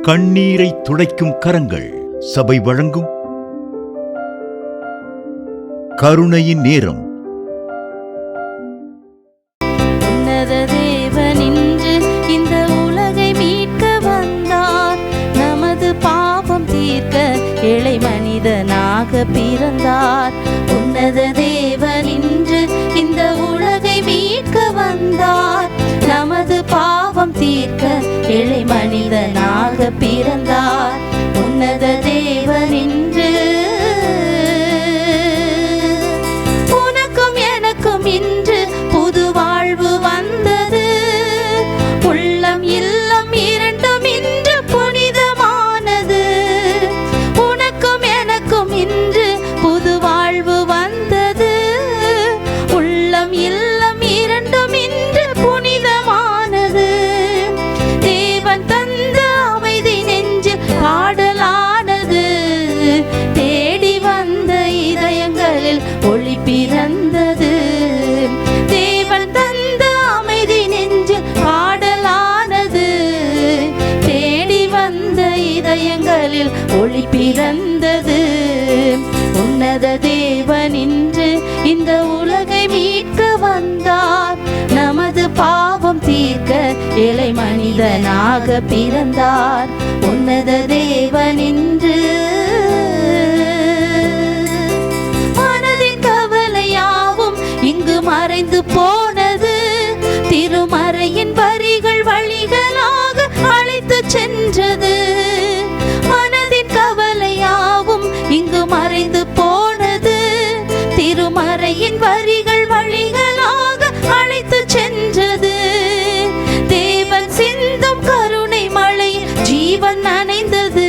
கண்ணீரை துடைக்கும் கரங்கள் சபை வழங்கும் கருணையின் நேரம். உன்னத தேவன் இன்று இந்த உலகை மீட்க வந்தார். நமது பாவம் தீர்க்க ஏழை மனிதனாக பிறந்தார். உன்னத தேவன் இன்று இந்த உலகை மீட்க வந்தார். நமது பாவம் தீர்க்க ஏழை மனிதனாக பிறந்தார். உன்னத தேவன் இன்று உனக்கும் எனக்கும் இன்று புது வாழ்வு வந்தது. உள்ளம் இல்லம் இரண்டும் இன்று புனிதமானது. உனக்கும் எனக்கும் இன்று புது வாழ்வு வந்தது. உள்ளம் இல்லம் இரண்டும் இன்று புனிதமானது. தேவன் தந்த அமைதி நெஞ்சில் பாடலானது. தேடி வந்த இதயங்களில் ஒளி பிறந்தது. தேவன் தந்த அமைதி நெஞ்சில் பாடலானது. தேடி வந்த இதயங்களில் ஒளி பிறந்தது. உன்னத தேவன் இன்று இந்த உலகை மீட்க வந்தார். நமது பாவம் தீர்க்க ஏழை மனிதனாக பிறந்தார். உன்னத தேவன் இன்று மனதின் கவலையாவும் இங்கு மறைந்து போனது. திருமறையின் வரிகள் வழிகளாக அழைத்து சென்றது. மனதின் கவலையாவும் இங்கு மறைந்து போனது. திருமறையின் வரிகள் வழிகளாக அழைத்து சென்றது. தேவன் சிந்தும் கருணை மழை ஜீவன் நனைந்தது.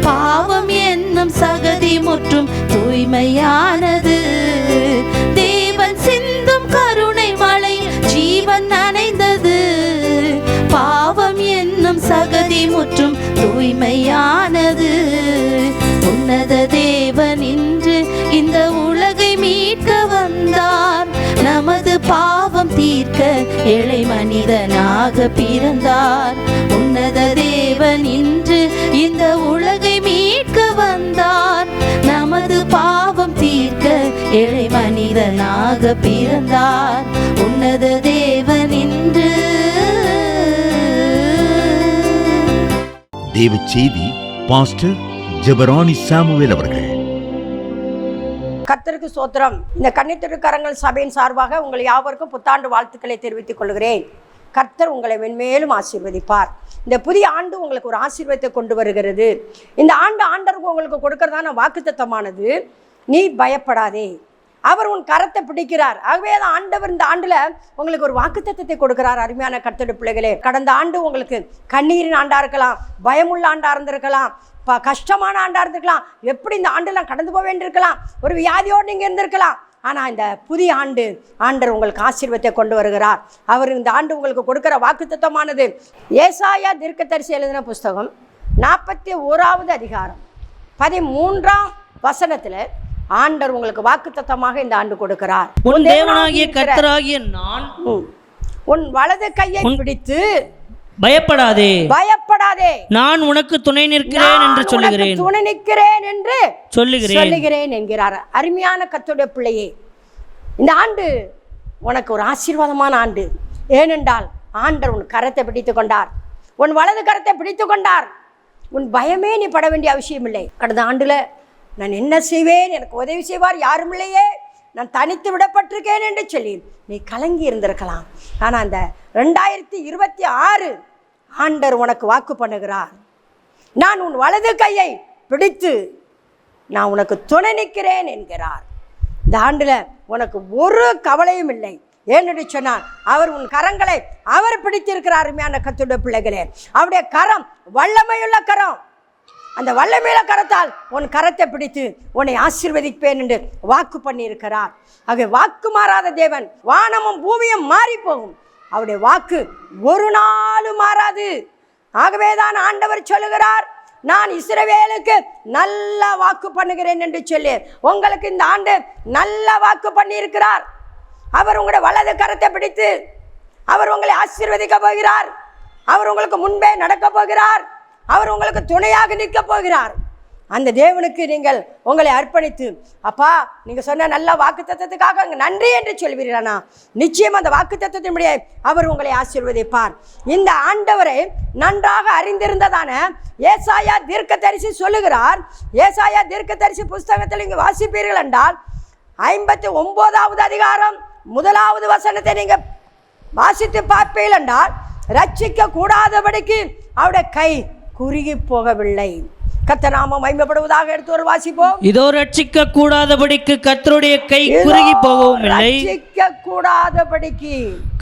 பாவம் என்னும் சகதி முற்றும் தூய்மையானது. தேவன் சிந்தும் கருணை மழை ஜீவன் நனைந்தது. பாவம் என்னும் சகதி முற்றும் தூய்மையானது. உன்னத தேவன் இன்று இந்த உலகை மீட்க வந்தார். நமது பாவம் தீர்க்க ஏழை மனிதனாக பிறந்தார். உன்னத தேவன் இன்று இந்த உலகை மீட்க வந்தார். நமது பாவம் தீர்க்க ஏழை மனிதனாக பிறந்தார். உன்னத தேவன் இன்று. தேவ செய்தி பாஸ்டர் ஜெபரானி சாமுவேல் அவர்கள். கர்த்தருக்கு ஸ்தோத்திரம். இந்த கன்னித்திரு கரங்கள் சபையின் சார்பாக உங்கள் யாவருக்கும் புத்தாண்டு வாழ்த்துக்களை தெரிவித்துக் கொள்கிறேன். கர்த்தர் உங்களை மென்மேலும் ஆசீர்வதிப்பார். இந்த புதிய ஆண்டு உங்களுக்கு ஒரு ஆசீர்வாதத்தை கொண்டு வருகிறது. இந்த ஆண்டு ஆண்டவருக்கு உங்களுக்கு கொடுக்கறதான வாக்குத்தத்தமானது, நீ பயப்படாதே, அவர் உன் கரத்தை பிடிக்கிறார். ஆகவே தான் ஆண்டவர் இந்த ஆண்டுல உங்களுக்கு ஒரு வாக்குத்தத்தத்தை கொடுக்கிறார். அருமையான கர்த்தருடைய பிள்ளைகளே, கடந்த ஆண்டு உங்களுக்கு கண்ணீரின் ஆண்டா இருக்கலாம், பயமுள்ள ஆண்டா இருந்திருக்கலாம், கஷ்டமான ஆண்டா இருந்திருக்கலாம், எப்படி இந்த ஆண்டுலாம் கடந்து போக வேண்டியிருக்கலாம், ஒரு வியாதியோடு நீங்கள் இருந்திருக்கலாம். ஆனால் இந்த புதிய ஆண்டு ஆண்டவர் உங்களுக்கு ஆசீர்வாதத்தை கொண்டு வருகிறார். அவர் இந்த ஆண்டு உங்களுக்கு கொடுக்குற வாக்குத்தத்தமானது ஏசாயா தீர்க்கதரிசி எழுதின புஸ்தகம் 41வது அதிகாரம் 13ஆம் வசனத்தில் ஆண்டவர் உங்களுக்கு வாக்குத்தத்தமாக இந்த ஆண்டு கொடுக்கிறார். உன் தேவனாகிய கர்த்தராகிய நான் உன் வலது கையை பிடித்து பயப்படாதே, பயப்படாதே, நான் உனக்கு துணை நிற்கிறேன் என்று சொல்லுகிறேன், துணை நிற்கிறேன் என்று சொல்லுகிறேன் என்கிறார். அருமையான கர்த்தருடைய பிள்ளையே, இந்த ஆண்டு உனக்கு ஒரு ஆசீர்வாதமான ஆண்டு. ஏனென்றால் ஆண்டவர் உன் கரத்தை பிடித்து கொண்டார், உன் வலது கரத்தை பிடித்து கொண்டார். உன் பயமே நீ பட வேண்டிய அவசியம் இல்லை. கடந்த ஆண்டுல நான் என்ன செய்வேன், எனக்கு உதவி செய்வார் யாரும் இல்லையே, நான் தனித்து விடப்பட்டிருக்கேன் என்று சொல்லி நீ கலங்கி இருந்திருக்கலாம். ஆனால் அந்த 2026 ஆண்டவர் உனக்கு வாக்கு பண்ணுகிறார். நான் உன் வலது கையை பிடித்து நான் உனக்கு துணை நிற்கிறேன் என்கிறார். இந்த ஆண்டில் உனக்கு ஒரு கவலையும் இல்லை. ஏன்னு சொன்னால் அவர் உன் கரங்களை அவர் பிடித்திருக்கிறார். அருமையான கர்த்தருடைய பிள்ளைகளே, அவருடைய கரம் வல்லமையுள்ள கரம். அந்த வல்லமையுள்ள கரத்தால் உன் கரத்தை பிடித்து உன்னை ஆசீர்வதிப்பேன் என்று வாக்கு பண்ணி இருக்கிறார். ஆக வாக்கு மாறாத தேவன். வானமும் பூமியும் மாறி போகும், அவருடைய வாக்கு ஒரு நாளும் மாறாது. ஆகவேதான் ஆண்டவர் சொல்லுகிறார், நான் இஸ்ரவேலுக்கு நல்ல வாக்கு பண்ணுகிறேன் என்று சொல்லி உங்களுக்கு இந்த ஆண்டு நல்ல வாக்கு பண்ணி இருக்கிறார். அவர் உங்களுடைய வலது கரத்தை பிடித்து அவர் உங்களை ஆசீர்வதிக்க போகிறார். அவர் உங்களுக்கு முன்பே நடக்க போகிறார். அவர் உங்களுக்கு துணையாக நிற்க போகிறார். அந்த தேவனுக்கு நீங்கள் உங்களை அர்ப்பணித்து, அப்பா நீங்கள் சொன்ன நல்ல வாக்குத்தத்தத்துக்காக நன்றி என்று சொல்வீர்களா, நிச்சயம் அந்த வாக்குத்தத்தத்தின்படியே அவர் உங்களை ஆசீர்வதிப்பார். இந்த ஆண்டவரை நன்றாக அறிந்திருந்ததான ஏசாயா தீர்க்கதரிசி சொல்லுகிறார். ஏசாயா தீர்க்கதரிசி புஸ்தகத்தில் இங்கு வாசிப்பீர்கள் என்றால் 59வது அதிகாரம் 1வது வசனத்தை நீங்கள் வாசித்து பார்ப்பீர்கள் என்றால், ரட்சிக்க கூடாதபடிக்கு அவருடைய கை குறுகி போகவில்லை. கர்த்தர் நாமம் மகிமைப்படுவதாக. எடுத்து ஒரு வாசிப்போம். இதோ ரட்சிக்க கூடாதபடிக்கு கர்த்தருடைய கை குறுகி போகவும் இல்லை. ரட்சிக்க கூடாதபடிக்கு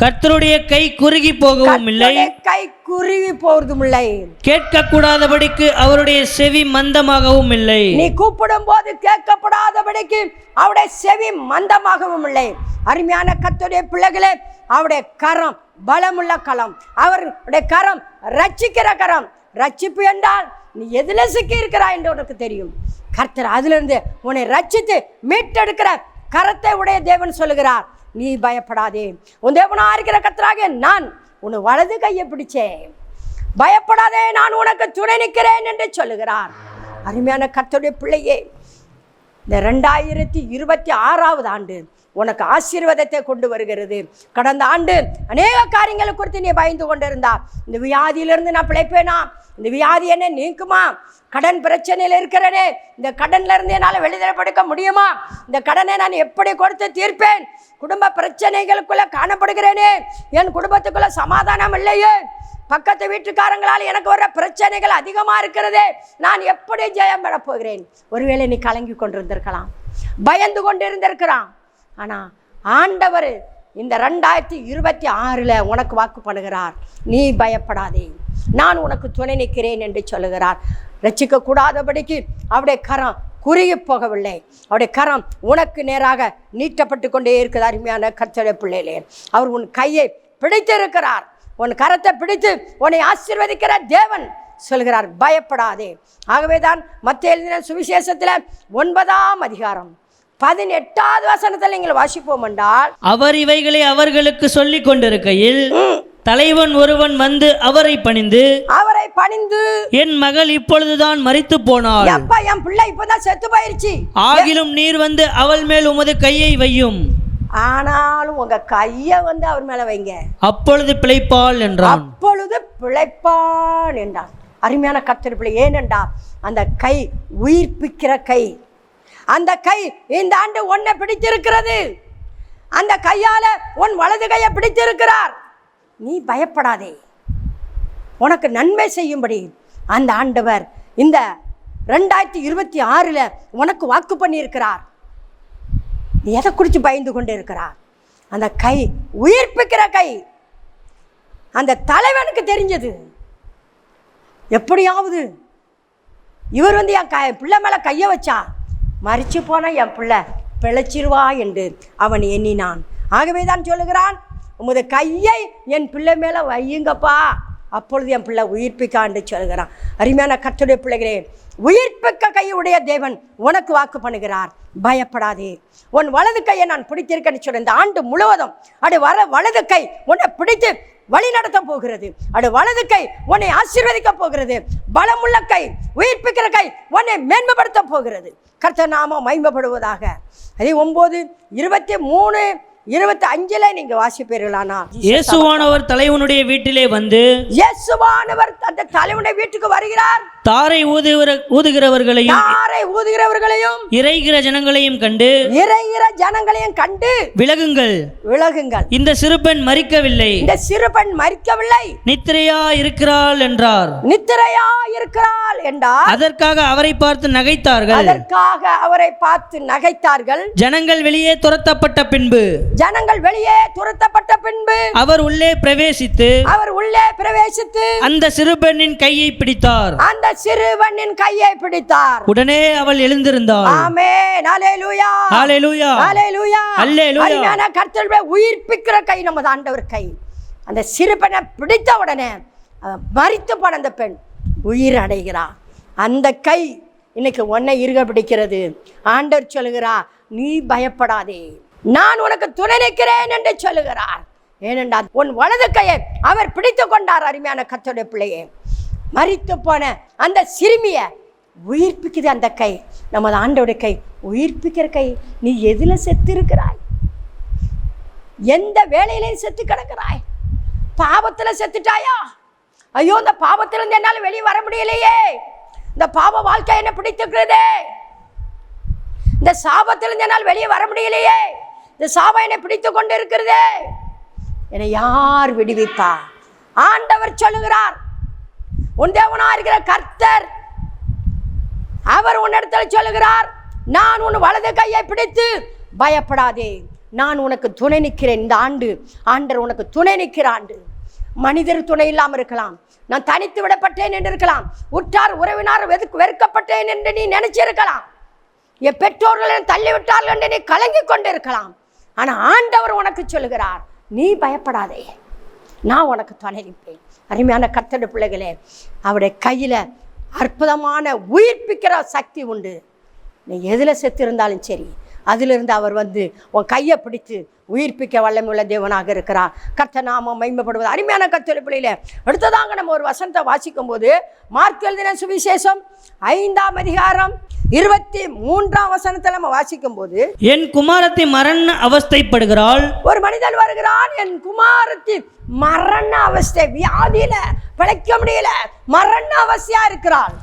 கர்த்தருடைய கை குறுகி போகவும் இல்லை. கை குறுகி போவதும் இல்லை. கேட்க கூடாதபடிக்கு அவருடைய செவி மந்தமாகவும் இல்லை. நீ கூப்பிடும் போது கேட்கப்படாதபடிக்கு அவருடைய செவி மந்தமாகவும் இல்லை. அருமையான கர்த்தருடைய பிள்ளைகளே, அவருடைய கரம் பலமுள்ள கரம், அவருடைய கரம் ரட்சிக்கிற கரம். ரட்சிப்பு என்றால் நீ எதுல சிக்கி இருக்கிறாய் என்று உனக்கு தெரியும். கர்த்தர் அதிலிருந்து உன்னை ரட்சித்து மீட்டெடுக்கிற கரத்தை உடைய தேவன் சொல்லுகிறார். நீ பயப்படாதே, உன் தேவனா இருக்கிற கர்த்தராகிய நான் உன்னை வலது கையை பிடிச்சேன், பயப்படாதே, நான் உனக்கு துணை நிற்கிறேன் என்று சொல்லுகிறார். அருமையான கர்த்தருடைய பிள்ளையே, இந்த 2026வது ஆண்டு உனக்கு ஆசீர்வாதத்தை கொண்டு வருகிறது. கடந்த ஆண்டு அநேக காரியங்களை குறித்து நீ பயந்து கொண்டிருந்தா, இந்த வியாதியிலிருந்து நான் பிழைப்பேனா, இந்த வியாதி என்ன நீக்குமா, கடன் பிரச்சனையில் இருக்கிறனே, இந்த கடன்ல இருந்து என்னால் வெளிதரப்படுத்த முடியுமா, இந்த கடனை நான் எப்படி கொடுத்து தீர்ப்பேன், குடும்ப பிரச்சனைகளுக்குள்ள காணப்படுகிறேனே, என் குடும்பத்துக்குள்ள சமாதானம் இல்லையே, பக்கத்து வீட்டுக்காரங்களால் எனக்கு வர பிரச்சனைகள் அதிகமா இருக்கிறதே, நான் எப்படி ஜெயம் பெற போகிறேன். ஒருவேளை நீ கலங்கி கொண்டிருந்திருக்கலாம், பயந்து கொண்டிருந்திருக்கிறான். ஆனா ஆண்டவர் இந்த 2026ல் உனக்கு வாக்கு பண்ணுகிறார். நீ பயப்படாதே, நான் உனக்கு துணை நிற்கிறேன் என்று சொல்லுகிறார். ரட்சிக்க கூடாதபடிக்கு அவருடைய கரம் குறுகி போகவில்லை. அவருடைய கரம் உனக்கு நேராக நீட்டப்பட்டு கொண்டே இருக்கிற அருமையான கர்த்தருடைய பிள்ளைகளே, அவர் உன் கையை பிடித்து இருக்கிறார். உன் கரத்தை பிடித்து உன்னை ஆசீர்வதிக்கிற தேவன் சொல்கிறார், பயப்படாதே. ஆகவேதான் மத்தேயு எழுதின சுவிசேஷத்தில் 9ஆம் அதிகாரம் 18வது வசனத்தில் நீங்கள் வாசிப்போம் என்றால், அவர் இவைகளை அவர்களுக்கு சொல்லிக் கொண்டிருக்கையில் தலைவன் ஒருவன் வந்து அவரை பணிந்து என் மகள் இப்பொழுதுதான் மரித்து போனாள், என் பிள்ளை இப்பதான் செத்து போயிருச்சு, ஆகிலும் நீர் வந்து அவள் மேல் உமது கையை வையும், ஆனாலும் உங்க கையை வந்து அவர் மேல வைங்க, அப்பொழுது பிழைப்பாள் என்றான். அப்பொழுது பிழைப்பான் என்றான். அருமையான கர்த்தர் பிள்ளை, ஏனென்றால் அந்த கை உயிர்ப்பிக்கிற கை. அந்த கை இந்த ஆண்டு உன்னை பிடித்திருக்கிறது. அந்த கையால உன் வலது கையை பிடித்திருக்கிறார். நீ பயப்படாதே, உனக்கு நன்மை செய்யும்படி அந்த ஆண்டவர் இந்த 2026ல் உனக்கு வாக்கு பண்ணியிருக்கிறார். நீ எதை குறித்து பயந்து கொண்டு இருக்கிறார்? அந்த கை உயிர்ப்பிக்கிற கை. அந்த தலைவனுக்கு தெரிஞ்சது, எப்படியாவது இவர் வந்து என் பிள்ளை மேலே கையை வச்சா மறிச்சு போனா என் பிள்ளை பிழைச்சிருவா என்று அவன் எண்ணினான். ஆகவே தான் சொல்லுகிறான், உமது கையை என் பிள்ளை மேலே வையுங்கப்பா, அப்பொழுது என் பிள்ளை உயிர்ப்பிக்கான்னு சொல்லுகிறான். அருமையான கர்த்தருடைய பிள்ளைகளே, உயிர்ப்பிக்க கையுடைய தேவன் உனக்கு வாக்கு பண்ணுகிறார். பயப்படாதே, உன் வலது கையை நான் பிடித்திருக்கேன்னு சொல்ல. இந்த ஆண்டு முழுவதும் அது வலது கை உன்னை பிடித்து வழி நடத்த போகிறது. அது வலது கை உன்னை ஆசீர்வதிக்க போகிறது. பலமுள்ள கை, உயிர்ப்பிக்கிற கை உன்னை மேன்மைப்படுத்த போகிறது. கர்த்தர் நாமம் மகிமைப்படுவதாக. அதே 9, 23, 25 நீங்க வாசிப்பீர்களானா, இயேசுவானவர் தலைவனுடைய வீட்டிலே வந்து, இயேசுவானவர் அந்த தலைவனுடைய வீட்டுக்கு வருகிறார். தாரை ஊதுகிறவர்களையும் இறைகிற ஜனங்களையும் கண்டு விலகுங்கள், இந்த சிறுபெண் மரிக்கவில்லை, நித்திரையா இருக்கிறாள் என்றார். அதற்காக அவரை பார்த்து நகைத்தார்கள். ஜனங்கள் வெளியே துரத்தப்பட்ட பின்பு அவர் உள்ளே பிரவேசித்து அந்த சிறுபெண்ணின் கையை பிடித்தார். உடனே அவள் எழுந்திருந்தாள். ஆமென், ஹல்லேலூயா, ஹல்லேலூயா, ஹல்லேலூயா, ஹல்லேலூயா. கர்த்தருடைய உயிர்ப்பிக்கிற கை நமது ஆண்டவர் கை. அந்த சிறுபெண்ணை பிடித்த உடனே மரித்து போன அந்த பெண் உயிர் அடைகிறார். அந்த கை இன்னைக்கு உன்னை இருக பிடிக்கிறது. ஆண்டவர் சொல்லுகிறார், நீ பயப்படாதே, நான் உனக்கு துணை நிற்கிறேன் என்று சொல்லுகிறார். ஏனென்றால் உன் வலது கையை அவர் பிடித்து கொண்டார். அருமையான கர்த்தருடைய பிள்ளையே, மரித்து போன அந்த சிறுமிய உயிர்ப்பிக்குது அந்த கை. நமது ஆண்டவருடைய கை உயிர்ப்பிக்கிற கை. நீ எதுல செத்து இருக்கிறாய்? எந்த வேலையிலையும் செத்து கிடக்கிறாய்? பாவத்துல செத்துட்டாயா? ஐயோ, இந்த பாவத்திலிருந்து என்னால் வெளியே வர முடியலையே, இந்த பாவ வாழ்க்கை என்ன பிடித்துக்கிறதே, இந்த சாபத்திலிருந்து என்னால் வெளியே வர முடியலையே, இந்த சாபம் என்னை பிடித்து கொண்டு இருக்கிறதே, என்னை யார் விடுவிப்பா? ஆண்டவர் சொல்லுகிறார், உன் தேவனா இருக்கிற கர்த்தர் அவர் உன்னிடத்துல சொல்லுகிறார், நான் உன் வலது கையை பிடித்து பயப்படாதே, நான் உனக்கு துணை நிற்கிறேன். இந்த ஆண்டு ஆண்டவர் உனக்கு துணை நிற்கிற ஆண்டு. மனிதர் துணை இல்லாமல் இருக்கலாம், நான் தனித்து விடப்பட்டேன் என்று இருக்கலாம், உற்றார் உறவினார் வெறுக்கப்பட்டேன் என்று நீ நினைச்சிருக்கலாம், என் பெற்றோர்கள் தள்ளிவிட்டார்கள் என்று நீ கலங்கி கொண்டு இருக்கலாம். ஆனால் ஆண்டவர் உனக்கு சொல்லுகிறார், நீ பயப்படாதே, நான் உனக்கு துணை நிற்பேன். அருமையான கர்த்தருடைய பிள்ளைகளே, அவருடைய கையில் அற்புதமான உயிர்ப்பிக்கிற சக்தி உண்டு. நீ எதில் செத்து இருந்தாலும் சரி, அதிலிருந்து அவர் வந்து உன் கையை பிடித்து உயிர்ப்பிக்க வல்லமையுள்ள தேவனாக இருக்கிறார். கர்த்தர் நாமம் மகிமைப்படுவது. அருமையான கர்த்தருடைய பிள்ளைகளே, அடுத்ததாக நம்ம ஒரு வசனத்தை வாசிக்கும் போது மார்க் எழுதின சுவிசேஷம் 5ஆம் அதிகாரம் 23ஆம் வசனத்தை நம்ம வாசிக்கும் போது, என் குமாரத்தி மரண அவஸ்தைப்படுகிறாள். ஒரு மனிதன் வருகிறான், என் குமாரத்தி மரண அவஸ்தை, வியாதியில பிழைக்க முடியல, மரண அவஸ்தையா இருக்கிறாள்.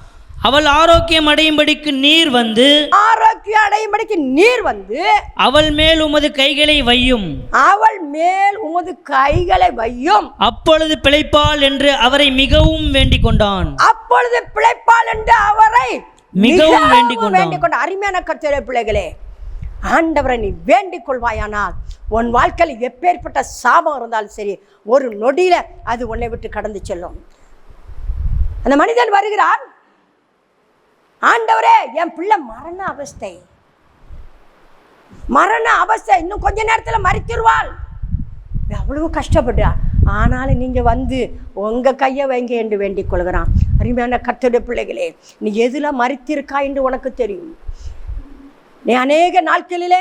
அவள் ஆரோக்கியம் அடையும்படிக்கு நீர் வந்து, ஆரோக்கியம் அடையும்படிக்கு நீர் வந்து அவள் மேல் உமது கைகளை வையும், அவள் மேல் உமது கைகளை வையும், அப்பொழுது பிழைப்பாள் என்று அவரை மிகவும் வேண்டிக் கொண்டான். அப்பொழுது பிழைப்பாள் என்று அவரை மிகவும் வேண்டிக் கொண்டான். அருமையான கர்த்தருடைய பிள்ளைகளே, ஆண்டவரை நீ வேண்டிக் கொள்வாயானால் உன் வாழ்க்கையில் எப்பேற்பட்ட சாபம் இருந்தாலும் சரி, ஒரு நொடியில அது உன்னை விட்டு கடந்து செல்லும். அந்த மனிதன் வருகிறான், ஆண்டவரே என் பிள்ளை மரண அவஸ்தை, மரண அவஸ்தை, இன்னும் கொஞ்ச நேரத்தில் மரித்திருவாள், அவ்வளவு கஷ்டப்படுறா, ஆனாலும் நீங்க வந்து உங்க கையை வைங்க என்று வேண்டிக் கொள்கிறான். அருமையான கர்த்தருடைய பிள்ளைகளே, நீ எதுல மரித்திருக்கா என்று உனக்கு தெரியும். நீ அநேக நாட்களிலே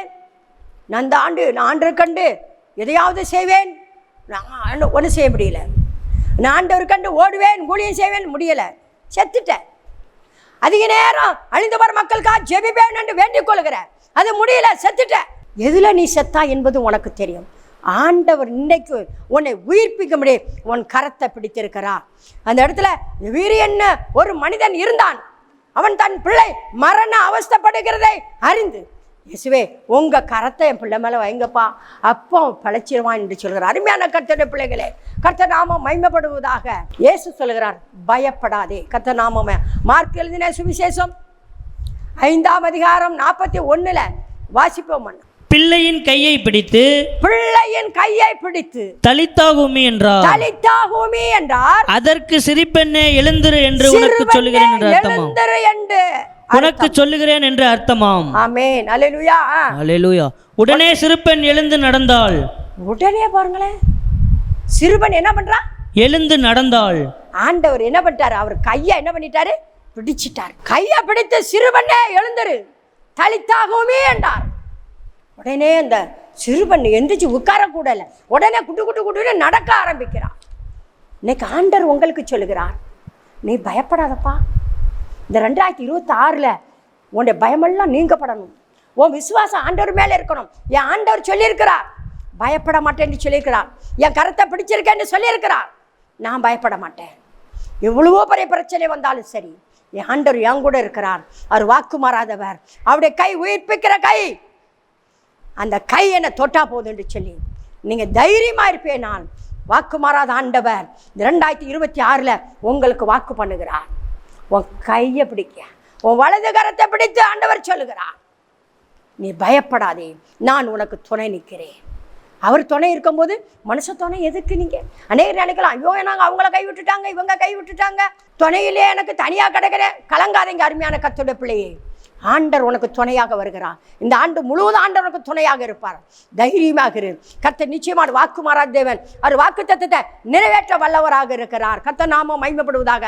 நான் இந்த ஆண்டு நான் ஆண்டவர் கண்டு எதையாவது செய்வேன், ஒன்றும் செய்ய முடியல, நான் ஆண்டவர் கண்டு ஓடுவேன் ஊழியம் செய்வேன், முடியலை, செத்துட்டேன். அதிக நேரம் அழிந்து வர மக்களுக்காக ஜெபிப்பேன் என்று வேண்டிக் கொள்கிறேன், அது முடியல, செத்துட்டேன். எதுல நீ செத்தா என்பது உனக்கு தெரியும். ஆண்டவர் இன்னைக்கு உன்னை உயிர்ப்பிக்க முடியும், உன் கரத்தை பிடித்திருக்கிறார். அந்த இடத்துல வீரியன் ஒரு மனிதன் இருந்தான், அவன் தன் பிள்ளை மரண அவஸ்தைப்படுகிறதை அறிந்து, இயேசுவே உங்க கரத்தை என் பிள்ளை மேல வைங்கப்பா, அப்போ பழச்சிடுவான் என்று சொல்கிறார். அருமையான கர்த்தருடைய பிள்ளைகளே, கர்த்தர் நாமம் மகிமைப்படுவதாக. இயேசு சொல்கிறார், பயப்படாதே. கர்த்தர் நாமம். மார்க் எழுதின சுவிசேஷம் 5ஆம் அதிகாரம் 41 வாசிப்போம். பிள்ளையின் கையை பிடித்து, பிள்ளையின் கையை பிடித்து தலித்தாகுமி என்றார். தலித்தாகுமி என்றார். அதற்கு சிரிப்பெண்ணே எழுந்திரு என்று உனக்கு சொல்லுகிறேன் என்று அர்த்தமாம். எழுந்திரு என்று உனக்கு சொல்லுகிறேன் என்று அர்த்தமாம். ஆமென். அல்லேலூயா. அல்லேலூயா. உடனே சிறுபெண் எழுந்து நடந்தாள். உடனே பாருங்களேன், சிறுபெண் என்ன பண்றா? எழுந்து நடந்தாள். ஆண்டவர் என்ன பண்ணிட்டாரு? அவர் கையை என்ன பண்ணிட்டாரு? பிடிச்சிட்டார். கையை பிடித்து சிறுபெண்ணே எழுந்திரு தலித்தாகுமே என்றார். உடனே அந்த சிறுபெண் எந்திரிச்சு உட்காரக்கூடல, உடனே குட்டு குட்டு குட்டுன்னு நடக்க ஆரம்பிக்கிறான். இன்னைக்கு ஆண்டவர் உங்களுக்கு சொல்லுகிறார், நீ பயப்படாதப்பா. இந்த 2026 உன்னுடைய பயமெல்லாம் நீங்கப்படணும். உன் விசுவாசம் ஆண்டவர் மேலே இருக்கணும். என் ஆண்டவர் சொல்லியிருக்கிறார், பயப்பட மாட்டேன்னு சொல்லியிருக்கிறார். என் கரத்தை பிடிச்சிருக்கேன்னு சொல்லியிருக்கிறார். நான் பயப்பட மாட்டேன். எவ்வளவோ பெரிய பிரச்சனை வந்தாலும் சரி, என் ஆண்டவர் என் கூட இருக்கிறார். அவர் வாக்கு மாறாதவர். அவருடைய கை உயிர்ப்பிக்கிற கை. அந்த கை என்னை தொட்டா போதுன்னு சொல்லி நீங்கள் தைரியமாக இருப்பேனால், வாக்கு மாறாத ஆண்டவர் 2026 உங்களுக்கு வாக்கு பண்ணுகிறார். உன் கையை பிடிக்க, உன் வலது கரத்தை பிடித்து ஆண்டவர் சொல்லுகிறார், நீ பயப்படாதே, நான் உனக்கு துணை நிற்கிறேன். அவர் துணை இருக்கும்போது மனுஷ துணை எதுக்கு? நீங்கள் அநேகர் நினைக்கலாம், ஐயோ நாங்கள் அவங்கள கை விட்டுட்டாங்க, இவங்க கை விட்டுட்டாங்க, துணையிலே எனக்கு தனியாக கிடைக்கிறேன். கலங்காதீங்க அருமையான கர்த்தருடைய பிள்ளையே, ஆண்டவர் உனக்கு துணையாக வருகிறார். இந்த ஆண்டு முழுவதும் ஆண்டவர் உனக்கு துணையாக இருப்பார். தைரியமாக இரு. கர்த்தர் நிச்சயமாக வாக்கு மாறாத தேவன். அவர் வாக்கு தத்தத்தை நிறைவேற்ற வல்லவராக இருக்கிறார். கர்த்தர் நாமம் மகிமைப்படுவதாக.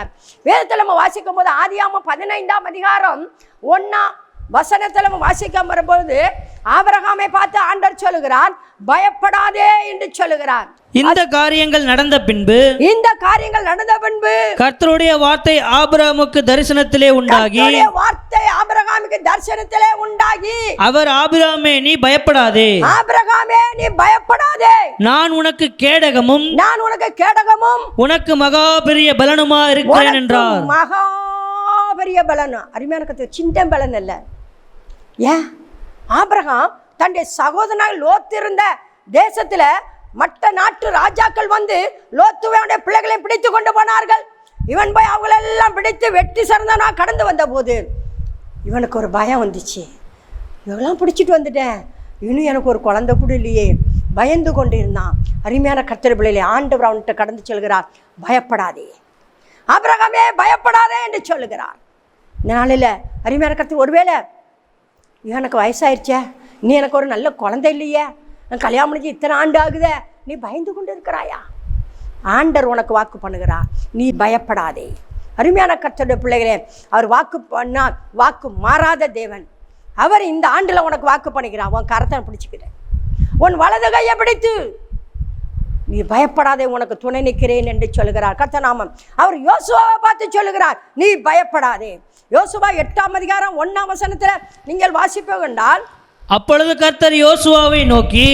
வேதத்தில் நம்ம வாசிக்கும் போது ஆதியாகமம் 15ஆம் அதிகாரம் வசனத்தில் வாசிக்க வரும்போது ஆபிரகாமை பார்த்து ஆண்டவர் சொல்லுகிறார், பயப்படாதே என்று சொல்லுகிறார். இந்த காரியங்கள் நடந்த பின்பு கர்த்தருடைய வார்த்தை ஆபிரகாமுக்கு தரிசனத்திலே உண்டாகி அவர் ஆபிரகாமே நீ பயப்படாதே, நான் உனக்கு கேடகமும் உனக்கு மகா பெரிய பலனுமா இருக்கிறேன் என்றார். மகா பெரிய பலன், அருமையான கர்த்தர், சின்ன பலன் அல்ல. ஏன் ஆபிரகாம் தன்னுடைய சகோதரனாக லோத்து இருந்த தேசத்துல மற்ற நாட்டு ராஜாக்கள் வந்து லோத்துவையுடைய பிள்ளைகளை பிடித்து கொண்டு போனார்கள். இவன் போய் அவங்களெல்லாம் பிடித்து வெட்டி சிறந்தனா கடந்து வந்த போது இவனுக்கு ஒரு பயம் வந்துச்சு. இவங்கெல்லாம் பிடிச்சிட்டு வந்துட்டேன், இன்னும் எனக்கு ஒரு குழந்தை கூட இல்லையே, பயந்து கொண்டு இருந்தான். அருமையான கர்த்தர் பிள்ளைகளை ஆண்டவர் அவன்கிட்ட கடந்து சொல்கிறார், பயப்படாதே ஆபிரகாமே பயப்படாதே என்று சொல்லுகிறார். இந்த நாளில் அருமையான கர்த்தர், ஒருவேளை எனக்கு வயசாயிருச்சே, நீ எனக்கு ஒரு நல்ல குழந்தை இல்லையே, நான் கல்யாணம் முடிஞ்சு இத்தனை ஆண்டு ஆகுதே, நீ பயந்து கொண்டு இருக்கிறாயா? ஆண்டவர் உனக்கு வாக்கு பண்ணுகிறார், நீ பயப்படாதே. அருமையான கர்த்தருடைய பிள்ளைகளே, அவர் வாக்கு பண்ணால் வாக்கு மாறாத தேவன். அவர் இந்த ஆண்டில் உனக்கு வாக்கு பண்ணுகிறார், உன் கரத்தை பிடிச்சிக்கிறேன், உன் வலது கையை பிடித்து நீ பயப்படாதே, உனக்கு துணை நிற்கிறேன் என்று சொல்லுகிறார் கர்த்தர் நாமம். அவர் யோசுவாவை பார்த்து சொல்லுகிறார், நீ பயப்படாதே. யோசுவா 8ஆம் அதிகாரம் 1ஆம் வசனத்தில் நீங்கள் வாசிப்போம் என்றால், அப்பொழுது கர்த்தர் யோசுவாவை நோக்கி,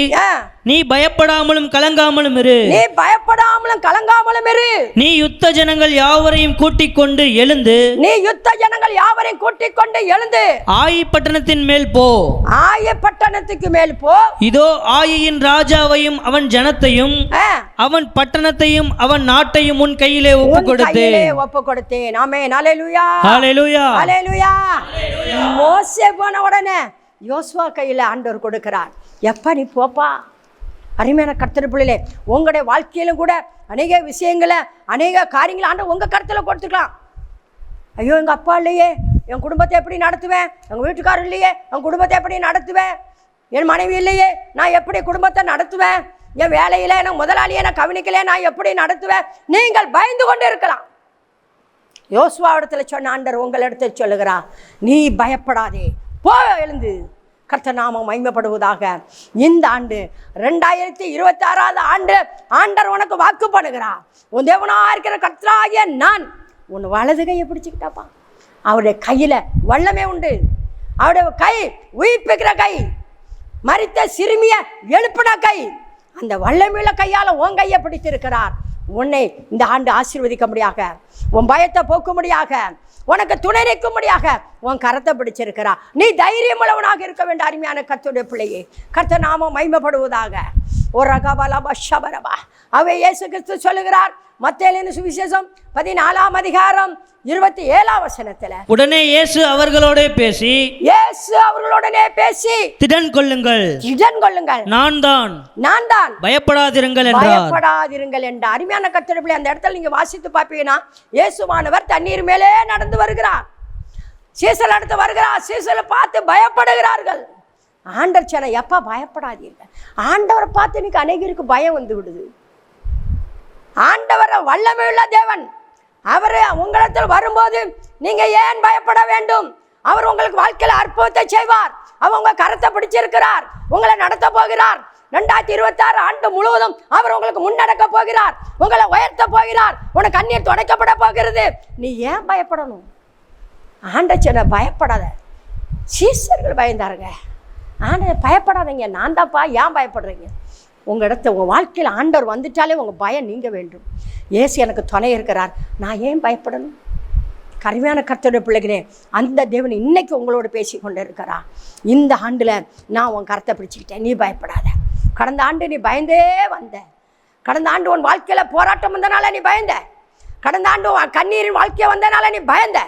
நீ பயப்படாமலும் கலங்காமலும் இரு, நீ பயப்படாமலும் கலங்காமலும் இரு, நீ யுத்த ஜனங்கள் யாவரையும் கூட்டிக் கொண்டு எழுந்து, நீ யுத்த ஜனங்கள் யாவரையும் கூட்டிக் கொண்டு எழுந்து ஆயி பட்டணத்தின் மேல் போ, ஆயி பட்டணத்துக்கு மேல் போ, இதோ ஆயியின் ராஜாவையும் அவன் ஜனத்தையும் அவன் பட்டணத்தையும் அவன் நாட்டையும் உன் கையிலே ஒப்பு கொடுத்தேன். ஆமென். ஹல்லேலூயா, ஹல்லேலூயா, ஹல்லேலூயா. மோசே போன உடனே யோசுவா கையில் ஆண்டவர் கொடுக்கிறார், எப்பா நீ போப்பா. அருமையான கர்த்தர் பிள்ளைகளே, உங்களுடைய வாழ்க்கையிலும் கூட அநேக விஷயங்களை அநேக காரியங்களை ஆண்டவர் உங்கள் கருத்தில் கொடுத்துக்கலாம். ஐயோ எங்கள் அப்பா இல்லையே, என் குடும்பத்தை எப்படி நடத்துவேன், எங்கள் வீட்டுக்காரர் இல்லையே, என் குடும்பத்தை எப்படி நடத்துவேன், என் மனைவி இல்லையே, நான் எப்படி குடும்பத்தை நடத்துவேன், என் வேலையில் எனக்கு முதலாளியை நான் கவனிக்கலையே, நான் எப்படி நடத்துவேன், நீங்கள் பயந்து கொண்டு இருக்கலாம். யோசுவா இடத்துல சொன்ன ஆண்டவர் உங்களிடத்தில் சொல்லுகிறார், நீ பயப்படாதே, போ எழுந்து. கர்த்தர் நாமம் மகிமைப்படுவதாக. இந்த ஆண்டு 2026 ஆண்டு ஆண்டவர் உனக்கு வாக்கு பண்ணுகிறார், உன் தேவனா இருக்கிற கர்த்தராகிய நான் உன் வலது கையை பிடிச்சிக்கிட்டாப்பா. அவருடைய கையில் வல்லமே உண்டு. அவருடைய கை உயிர்ப்பிக்கிற கை, மரித்த சிறுமிய எழுப்பின கை, அந்த வல்லமையுள்ள கையால் உன் கையை பிடித்திருக்கிறார். உன்னை இந்த ஆண்டு ஆசீர்வதிக்கும்படியாக, உன் பயத்தை போக்கும்படியாக, உனக்கு துணை நிற்கும்படியாக உன் கரத்தை பிடிச்சிருக்கிறார். நீ தைரியம் உள்ளவனாக இருக்க வேண்டிய அருமையான கர்த்தருடைய பிள்ளையே, கர்த்தர் நாமம் மகிமைப்படுவதாக. ஒரு ரகபலபா ஷபரபா அவை இயேசு கிறிஸ்து சொல்லுகிறார், மத்தேயு சுவிசேஷம் 14ஆம் அதிகாரம் 27ஆம் வசனத்தில், உடனே இயேசு அவர்களோடே பேசி திடன் கொள்ளுங்கள், நான் தான் பயப்படாதிருங்கள் என்ற அருமையான கர்த்தருடைய பிள்ளை. அந்த இடத்துல நீங்க வாசித்து பார்ப்பீங்கன்னா, இயேசுவானவர் தண்ணீர் மேலே நடந்து வருகிறார், சீசல் நடந்து வருகிறார், சீசலை பார்த்து பயப்படுகிறார்கள். ஆண்டவர் சொன்ன, எப்பா பயப்படாதீர்கள். ஆண்டவரை பார்த்து இன்னைக்கு அநேகருக்கு பயம் வந்து விடுது. ஆண்டவர் வல்லமை உள்ள தேவன், அவர் உங்களிடத்தில் வரும்போது நீங்க ஏன் பயப்பட வேண்டும்? அவர் உங்களுக்கு வாழ்க்கையில் அற்புதத்தை செய்வார். அவர் உங்க கரத்தை பிடிச்சிருக்கிறார், உங்களை நடத்த போகிறார். 2026 ஆண்டு முழுவதும் அவர் உங்களுக்கு முன்னடக்க போகிறார், உங்களை உயர்த்த போகிறார், உனக்கு கண்ணீர் துடைக்கப்பட போகிறது. நீ ஏன் பயப்படணும்? ஆண்டவர் பயப்படாத. சீசர்கள் பயந்தாருங்க. ஆண்டவர் பயப்படாதீங்க, நான் தான்ப்பா. ஏன் பயப்படுறீங்க? உங்கள் இடத்த உங்கள் வாழ்க்கையில் ஆண்டவர் வந்துட்டாலே உங்கள் பயம் நீங்க வேண்டும். இயேசு எனக்கு துணை இருக்கிறார், நான் ஏன் பயப்படணும்? கருமையான கர்த்தருடைய பிள்ளைகளே, அந்த தேவன் இன்னைக்கு உங்களோட பேசி கொண்டு இருக்கிறா. இந்த ஆண்டில் நான் உன் கரத்தை பிடிச்சிக்கிட்டேன், நீ பயப்படாத. கடந்த ஆண்டு நீ பயந்தே வந்த. கடந்த ஆண்டு உன் வாழ்க்கையில் போராட்டம் வந்தனால நீ பயந்த. கடந்த ஆண்டு உன் கண்ணீரின் வாழ்க்கையை வந்தனால நீ பயந்த.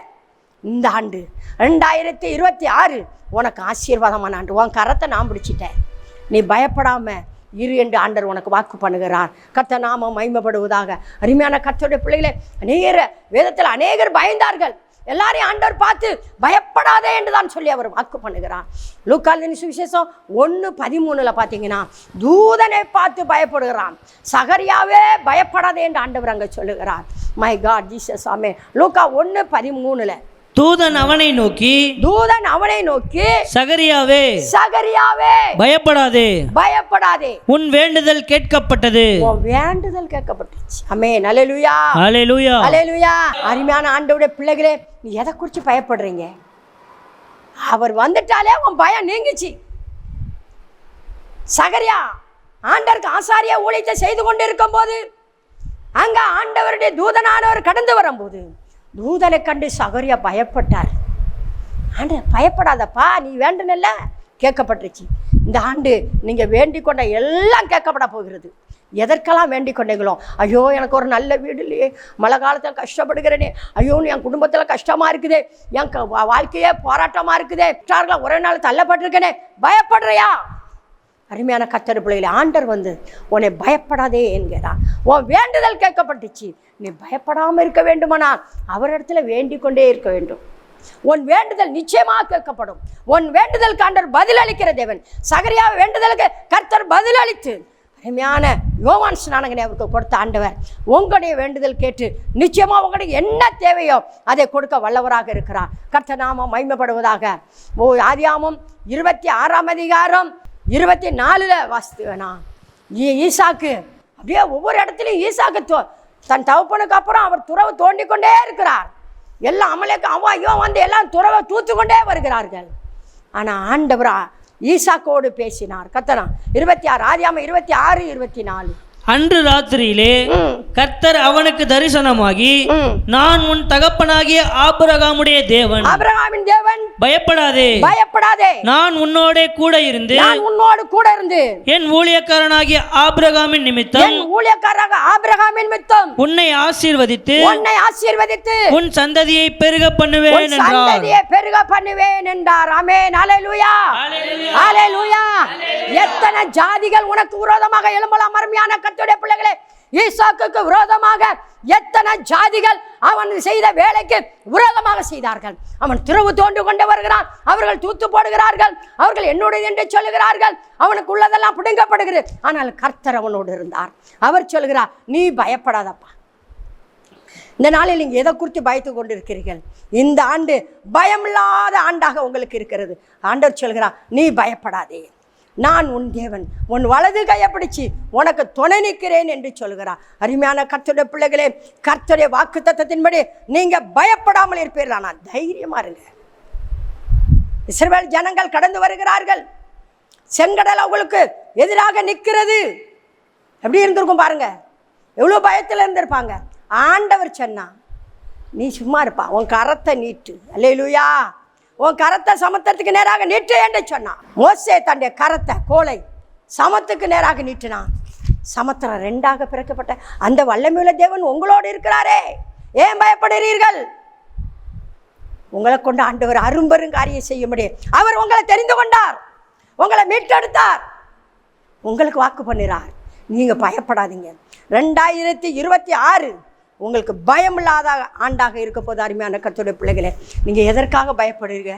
இந்த ஆண்டு 2026 உனக்கு ஆசீர்வாதமான ஆண்டு. உன் கரத்தை நான் பிடிச்சிட்டேன், நீ பயப்படாமல் இரு என்று ஆண்டவர் உனக்கு வாக்கு பண்ணுகிறார். கர்த்தர் நாமம் மகிமைப்படுவதாக. அருமையான கர்த்தருடைய பிள்ளைகளே, வேதத்தில் அநேகர் பயந்தார்கள். எல்லாரையும் ஆண்டவர் பார்த்து பயப்படாதே என்று தான் சொல்லி அவர் வாக்கு பண்ணுகிறார். லூக்காஸ் சுவிசேஷம் 1:13 பார்த்தீங்கன்னா, தூதனை பார்த்து பயப்படுகிறான். சகரியாவே பயப்படாதே என்று ஆண்டவர் அங்கே சொல்லுகிறார். மை காட் ஜீசஸ் ஆமே. லூக்கா 1:13 தூதன் அவனை நோக்கி சகரியாவே பயப்படாதே உன் வேண்டுதல் கேட்கப்பட்டது. வேண்டுதல் கேட்கப்பட்டுச்சு. ஆமென். அல்லேலூயா. அல்லேலூயா. அல்லேலூயா. அருமையான ஆண்டவருடைய பிள்ளைகளே, நீ எதை குறித்து பயப்படுறீங்க? அவர் வந்துட்டாலே உன் பயம் நீங்கிச்சு. சகரியா ஆண்டவருக்கு ஆசாரிய ஊழியத்தை செய்து கொண்டு இருக்கும் போது அங்க ஆண்டவருடைய தூதனானவர் கடந்து வரும்போது தூதனை கண்டு சகரியா பயப்பட்டார். ஆண்டவர் பயப்படாதப்பா, நீ வேண்டுனல்ல கேட்கப்பட்டுருச்சு. இந்த ஆண்டு நீங்க வேண்டிக் கொண்ட எல்லாம் கேட்கப்பட போகிறது. எதற்கெல்லாம் வேண்டிக் கொண்டீங்களோ, ஐயோ எனக்கு ஒரு நல்ல வீடு இல்லையே, மழை காலத்தில் கஷ்டப்படுகிறேனே, ஐயோ என் குடும்பத்தில் கஷ்டமாக இருக்குதே, என் வாழ்க்கையே போராட்டமாக இருக்குதே, ஒரே நாள் தள்ளப்பட்டிருக்கேனே, பயப்படுறியா? அருமையான கர்த்தர் பிள்ளைகளே, ஆண்டவர் வந்து உன்னை பயப்படாதே என்கிறார். உன் வேண்டுதல் கேட்கப்பட்டுச்சு. நீ பயப்படாமல் இருக்க வேண்டுமானா அவரிடத்துல வேண்டிக் கொண்டே இருக்க வேண்டும். உன் வேண்டுதல் நிச்சயமாக கேட்கப்படும். உன் வேண்டுதல் ஆண்டவர் பதில் அளிக்கிற தேவன். சகரியா வேண்டுதலுக்கு கர்த்தர் பதில் அளித்து அருமையான யோவான் ஸ்நானகனை அவருக்கு கொடுத்த ஆண்டவர் உங்களுடைய வேண்டுதல் கேட்டு நிச்சயமாக உங்களுக்கு என்ன தேவையோ அதை கொடுக்க வல்லவராக இருக்கிறார். கர்த்தர் நாமம் மகிமைப்படுவதாக. ஆதியாகமம் 26ஆம் அதிகாரம் 24 வாசித்து வேணாம். ஈசாக்கு அப்படியே ஒவ்வொரு இடத்துலையும் ஈசாக்கு தன் தகப்பனுக்கு அப்புறம் அவர் துறவு தோண்டி கொண்டே இருக்கிறார். எல்லாம் அமலேக்கு ஐயோ வந்து எல்லாம் துறவை தூத்து கொண்டே வருகிறார்கள். ஆனால் ஆண்டவரா ஈசாக்கோடு பேசினார். கர்த்தர் 26 ஆதியாகமம் 26 24. அன்று ராத்திரியிலே கர்த்தர் அவனுக்கு தரிசனமாகி, நான் உன் தகப்பனாகிய ஆபிரகாமுடைய தேவன், ஆபிரகாமின் தேவன், பயப்படாதே நான் உன்னோடு கூட இருந்து என் ஊழியக்காரனாகிய ஆபிரகாமின் நிமித்தம் உன்னை ஆசீர்வதித்து உன் சந்ததியை பெருக பண்ணுவேன் என்றார். ஆமென். அல்லேலூயா. அல்லேலூயா. எத்தனை ஜாதிகள் உனக்கு விரோதமாக எழும்பலாம் அருமையான கர்த்தருடைய பிள்ளைகளே. ஈசாக்குக்கு விரோதமாக எத்தனை ஜாதிகள் அவன் செய்த வேலைக்கு விரோதமாக செய்தார்கள். அவன் துறவு தோண்டு கொண்டு வருகிறான், அவர்கள் தூத்து போடுகிறார்கள், அவர்கள் என்னுடைய என்று சொல்லுகிறார்கள், அவனுக்கு உள்ளதெல்லாம் பிடுங்கப்படுகிறது. ஆனால் கர்த்தர் அவனோடு இருந்தார். அவர் சொல்கிறார், நீ பயப்படாதப்பா. இந்த நாளில் நீங்கள் எதை குறித்து பயத்து கொண்டு இருக்கிறீர்கள்? இந்த ஆண்டு பயமில்லாத ஆண்டாக உங்களுக்கு இருக்கிறது. ஆண்டவர் சொல்கிறார், நீ பயப்படாதே, நான் உன் தேவன், உன் வலது கையை பிடிச்சி உனக்கு துணை நிற்கிறேன் என்று சொல்கிறார். அருமையான கர்த்தருடைய பிள்ளைகளே, கர்த்தருடைய வாக்கு தத்தத்தின்படி நீங்க பயப்படாமல் இருப்பீர்கள். ஆனால் தைரியமா இருங்க. இஸ்ரவேல் ஜனங்கள் கடந்து வருகிறார்கள். செங்கடல் அவங்களுக்கு எதிராக நிற்கிறது. எப்படி இருந்திருக்கும் பாருங்க, எவ்வளோ பயத்தில் இருந்திருப்பாங்க. ஆண்டவர் சொன்னா, நீ சும்மா இருப்பா, உன் கரத்தை நீட்டு. அல்லேலூயா. உன் கரத்தை சமுத்திரத்துக்கு நேராக நீட்டு என்று சொன்னான். மோசே தன்னுடைய கரத்தை கோலை சமத்துக்கு நேராக நீட்டினான். சமுத்திரம் 2ஆக பிறக்கப்பட்ட அந்த வல்லமையுள்ள தேவன் உங்களோடு இருக்கிறாரே, ஏன் பயப்படுகிறீர்கள்? உங்களை கொண்டு ஆண்டவர் அரும்பெரும் காரியம் செய்ய முடியும். அவர் உங்களை தெரிந்து கொண்டார், உங்களை மீட்டெடுத்தார், உங்களுக்கு வாக்கு பண்ணிறார். நீங்க பயப்படாதீங்க. 2026 உங்களுக்கு பயமில்லாத ஆண்டாக இருக்க போது. அருமையான கர்த்தருடைய பிள்ளைகளே, நீங்கள் எதற்காக பயப்படுறீங்க?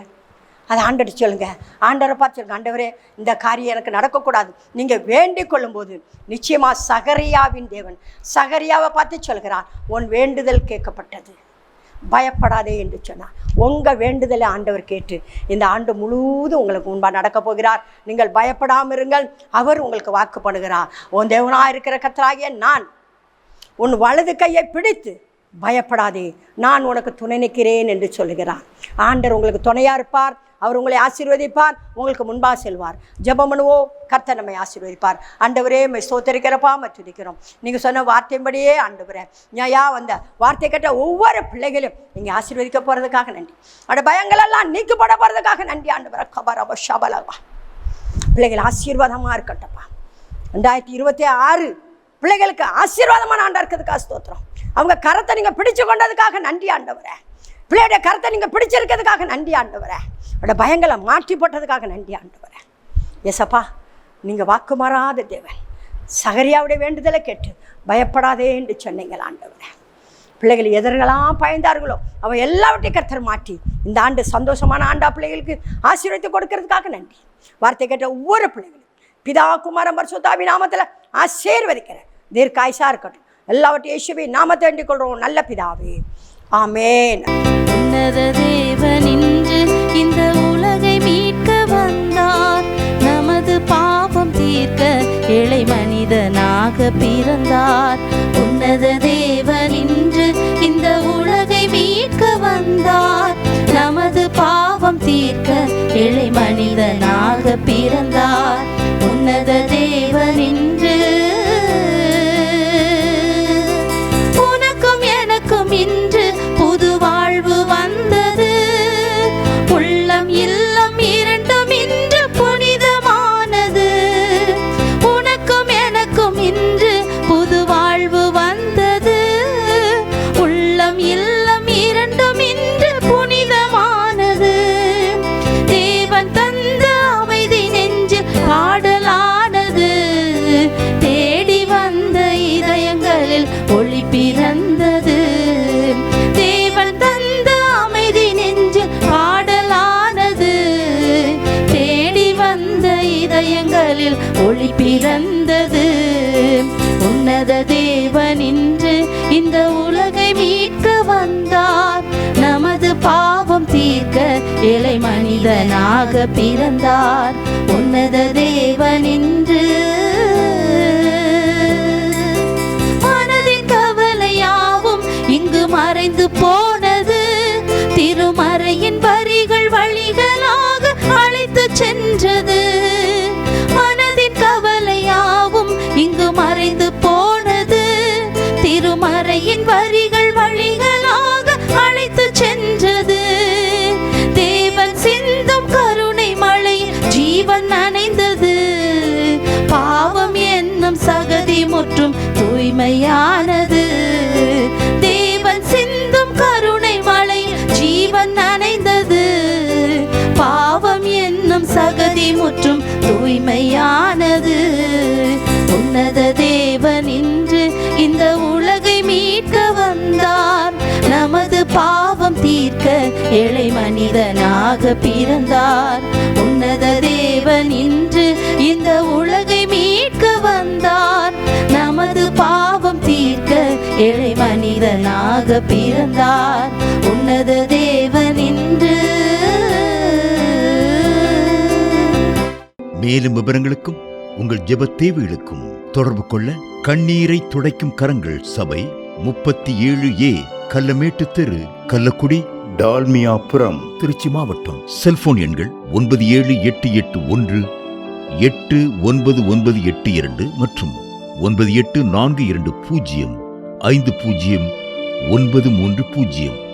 அதை ஆண்டவரை சொல்லுங்க. ஆண்டவரை பார்த்து சொல்லுங்க, ஆண்டவரே இந்த காரியம் எனக்கு நடக்கக்கூடாது. நீங்கள் வேண்டிக் கொள்ளும்போது நிச்சயமாக சகரியாவின் தேவன் சகரியாவை பார்த்து சொல்கிறார், உன் வேண்டுதல் கேட்கப்பட்டது, பயப்படாதே என்று சொன்னார். உங்கள் வேண்டுதலை ஆண்டவர் கேட்டு இந்த ஆண்டு முழுவதும் உங்களுக்கு முன்பாக நடக்க போகிறார். நீங்கள் பயப்படாமல் இருங்கள். அவர் உங்களுக்கு வாக்கு பண்ணுகிறார், உன் தேவனாக இருக்கிற கர்த்தராகிய நான் உன் வலது கையை பிடித்து பயப்படாதே, நான் உனக்கு துணை நிற்கிறேன் என்று சொல்லுகிறார். ஆண்டவர் உங்களுக்கு துணையாக இருப்பார். அவர் உங்களை ஆசீர்வதிப்பார், உங்களுக்கு முன்பாக செல்வார். ஜெபம் பண்ணுவோம். கர்த்தர் நம்மை ஆசீர்வதிப்பார். ஆண்டவரே மை ஸ்தோத்திரிக்கிறப்பா துதிக்கிறோம். நீங்கள் சொன்ன வார்த்தையின்படியே ஆண்டவரே ஞாயா வந்த வார்த்தை கேட்ட ஒவ்வொரு பிள்ளைகளும் நீங்கள் ஆசீர்வதிக்க போகிறதுக்காக நன்றி. அவருடைய பயங்களெல்லாம் நீக்கப்பட போகிறதுக்காக நன்றி ஆண்டவரே. கபரப ஷபலவா பிள்ளைகள் ஆசீர்வாதமாக இருக்கட்டப்பா. 2026 பிள்ளைகளுக்கு ஆசீர்வாதமான ஆண்டா இருக்கிறதுக்காக ஸ்தோத்திரம். அவங்க கரத்தை நீங்கள் பிடிச்சு கொண்டதுக்காக நன்றி ஆண்டவரே. பிள்ளையுடைய கரத்தை நீங்கள் பிடிச்சிருக்கிறதுக்காக நன்றி ஆண்டவரே. அவருடைய பயங்களை மாற்றி போட்டதுக்காக நன்றி ஆண்டவரே. ஏசப்பா, நீங்கள் வாக்கு மாறாத தேவன். சகரியாவுடைய வேண்டுதலை கேட்டு பயப்படாதே என்று சொன்னீங்கள் ஆண்டவரே. பிள்ளைகள் எதர்களெல்லாம் பயந்தார்களோ அவன் எல்லாவற்றையும் கர்த்தர் மாற்றி இந்த ஆண்டு சந்தோஷமான ஆண்டா பிள்ளைகளுக்கு ஆசீர்வதித்து கொடுக்கறதுக்காக நன்றி. வார்த்தை கேட்ட ஒவ்வொரு பிள்ளைகளும் பிதா குமாரன் பரிசுத்தாவின் நாமத்தில் ஆசீர்வதிக்கிறேன். தீர்க்காயுசா இருக்கட்டும். எல்லாவற்றையும் இயேசுவின் நாமத்தை வேண்டிக் கொள்றோம் நல்ல பிதாவே. ஆமென். பிறந்தார். உன்னத தேவன் இன்று இந்த உலகை மீட்க வந்தார். நமது பாவம் தீர்க்க ஏழை மனிதனாக பிறந்தார். உன்னத தேவன் இன்று உனக்கும் எனக்கும் இன்று புது வாழ்வு வந்தது. உள்ளம் இல்லம் இரண்டும் இன்று புனிதமானது. உனக்கும் எனக்கும் இன்று புது வாழ்வு வந்தது. உள்ளம் இல்லம் இரண்டும் இன்று புனிதமானது. தேவன் தந்த அமைதி நெஞ்சில் பாடலானது. தேடி வந்த இதயங்களில் ஒளி பிறந்தது. தேவன் தந்த அமைதி நெஞ்சில் பாடலானது. தேடி வந்த இதயங்களில் ஒளி பிறந்தது. உன்னத தேவன் இன்று இந்த உலகை மீட்க வந்தார். நமது பாவம் தீர்க்க ஏழை மனிதனாக பிறந்தார். உன்னத தேவன் இன்று மனதின் கவலையாவும் இங்கு மறைந்து போனது. திருமறையின் வரிகள் வழிகளாக அழைத்து சென்றது. மனதின் கவலையாவும் இங்கு மறைந்து போனது. திருமறையின் வரிகள் வழிகளாக அழைத்து சென்றது. தேவன் சிந்தும் கருணை மழை ஜீவன் நனைந்தது. பாவம் என்னும் சகதி முற்றும் தூய்மையானது. தேவன் சிந்தும் கருணை மழை ஜீவன் நனைந்தது. பாவம் என்னும் சகதி முற்றும் தூய்மையானது. உன்னத தேவன் இன்று இந்த உலகை மீட்க வந்தார். நமது பாவம் தீர்க்க ஏழை மனிதனாக பிறந்தார். உன்னத தேவன் இன்று இந்த உலகை மீட்க வந்தார். நமது பாவம் தீர்க்க ஏழை மனிதனாக பிறந்தார். உன்னத தேவன் இன்று. மேலும் விவரங்களுக்கும் உங்கள் ஜெப தேவைகளுக்கும் தொடர்பு கொள்ள கண்ணீரை துடைக்கும் கரங்கள் சபை 37A கல்லமேட்டு தெரு, கள்ளக்குடி, டால்மியாபுரம், திருச்சி மாவட்டம். செல்போன் எண்கள் 9788189982 மற்றும் 9842050930.